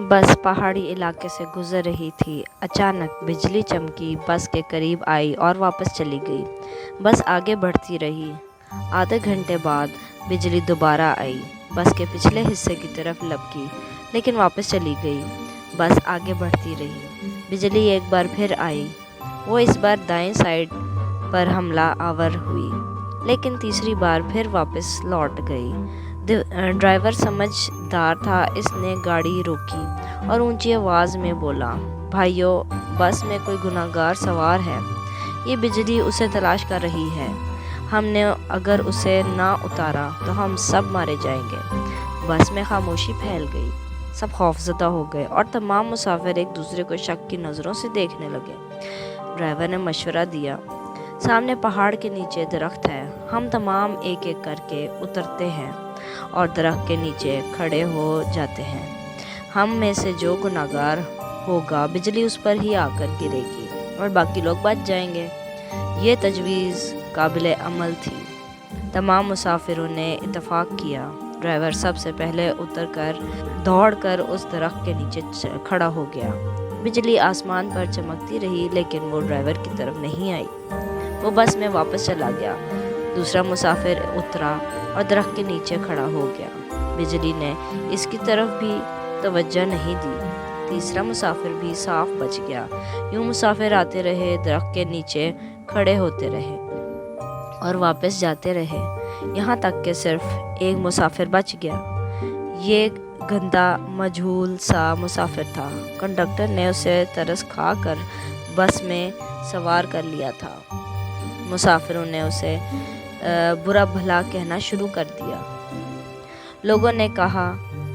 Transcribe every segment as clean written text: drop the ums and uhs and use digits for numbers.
बस पहाड़ी इलाके से गुजर रही थी। अचानक बिजली चमकी, बस के करीब आई और वापस चली गई। बस आगे बढ़ती रही। आधे घंटे बाद बिजली दोबारा आई, बस के पिछले हिस्से की तरफ लपकी, लेकिन वापस चली गई। बस आगे बढ़ती रही। बिजली एक बार फिर आई, वो इस बार दाएं साइड पर हमला आवर हुई, लेकिन तीसरी बार फिर वापस लौट गई। ड्राइवर समझदार था, इसने गाड़ी रोकी और ऊंची आवाज़ में बोला, भाइयों, बस में कोई गुनहगार सवार है। ये बिजली उसे तलाश कर रही है। हमने अगर उसे ना उतारा तो हम सब मारे जाएंगे। बस में खामोशी फैल गई। सब खौफजदा हो गए और तमाम मुसाफिर एक दूसरे को शक की नज़रों से देखने लगे। ड्राइवर ने मशवरा दिया, सामने पहाड़ के नीचे दरख्त है, हम तमाम एक एक करके उतरते हैं और दरख्त के नीचे खड़े हो जाते हैं। हम में से जो गुनहगार होगा बिजली उस पर ही आकर गिरेगी और बाकी लोग बच जाएंगे। ये तजवीज़ काबिल अमल थी। तमाम मुसाफिरों ने इत्तफाक किया। ड्राइवर सबसे पहले उतरकर दौड़कर उस दरख्त के नीचे खड़ा हो गया। बिजली आसमान पर चमकती रही, लेकिन वो ड्राइवर की तरफ नहीं आई। वो बस में वापस चला गया। दूसरा मुसाफिर उतरा और दरख्त के नीचे खड़ा हो गया। बिजली ने इसकी तरफ भी तवज्जो नहीं दी। तीसरा मुसाफिर भी साफ बच गया। यूं मुसाफिर आते रहे, दरख्त के नीचे खड़े होते रहे और वापस जाते रहे, यहाँ तक कि सिर्फ एक मुसाफिर बच गया। ये गंदा मजहूल सा मुसाफिर था। कंडक्टर ने उसे तरस खा कर बस में सवार कर लिया था। मुसाफिरों ने उसे बुरा भला कहना शुरू कर दिया। लोगों ने कहा,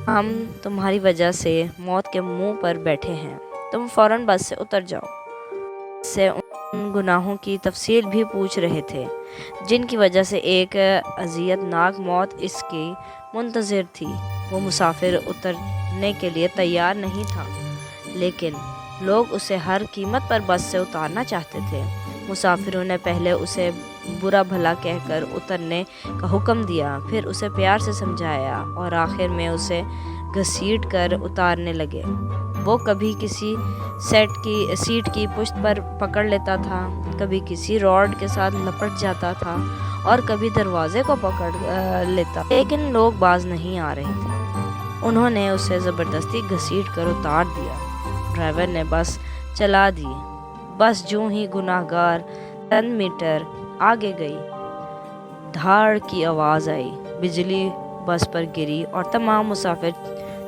हम तुम्हारी वजह से मौत के मुंह पर बैठे हैं, तुम फौरन बस से उतर जाओ। से उन गुनाहों की तफसील भी पूछ रहे थे जिनकी वजह से एक अज़ियतनाक मौत इसकी मुंतज़िर थी। वो मुसाफिर उतरने के लिए तैयार नहीं था, लेकिन लोग उसे हर कीमत पर बस से उतारना चाहते थे। मुसाफिरों ने पहले उसे बुरा भला कहकर उतरने का हुक्म दिया, फिर उसे प्यार से समझाया और आखिर में उसे घसीट कर उतारने लगे। वो कभी किसी सीट की पुश्त पर पकड़ लेता था, कभी किसी रॉड के साथ लपट जाता था और कभी दरवाजे को पकड़ लेता, लेकिन लोग बाज नहीं आ रहे थे। उन्होंने उसे ज़बरदस्ती घसीट कर उतार दिया। ड्राइवर ने बस चला दी। बस जो ही गुनाहगार चंद मीटर आगे गई, धाड़ की आवाज़ आई, बिजली बस पर गिरी और तमाम मुसाफिर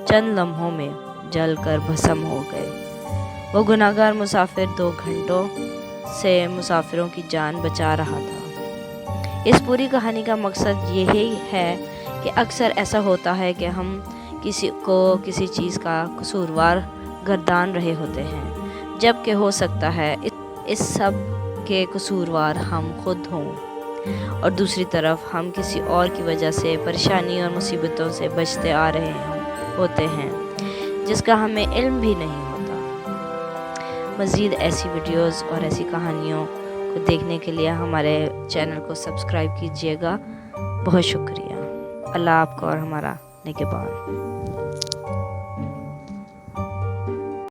चंद लम्हों में जलकर भस्म हो गए। वो गुनाहगार मुसाफिर 2 घंटों से मुसाफिरों की जान बचा रहा था। इस पूरी कहानी का मकसद यही है कि अक्सर ऐसा होता है कि हम किसी चीज़ का कसूरवार गर्दान रहे होते हैं, जबकि हो सकता है इस सब के कसूरवार हम खुद हों, और दूसरी तरफ हम किसी और की वजह से परेशानी और मुसीबतों से बचते आ रहे होते हैं जिसका हमें इल्म भी नहीं होता। मज़ीद ऐसी वीडियोस और ऐसी कहानियों को देखने के लिए हमारे चैनल को सब्सक्राइब कीजिएगा। बहुत शुक्रिया। अल्लाह आपको और हमारा निगहबान।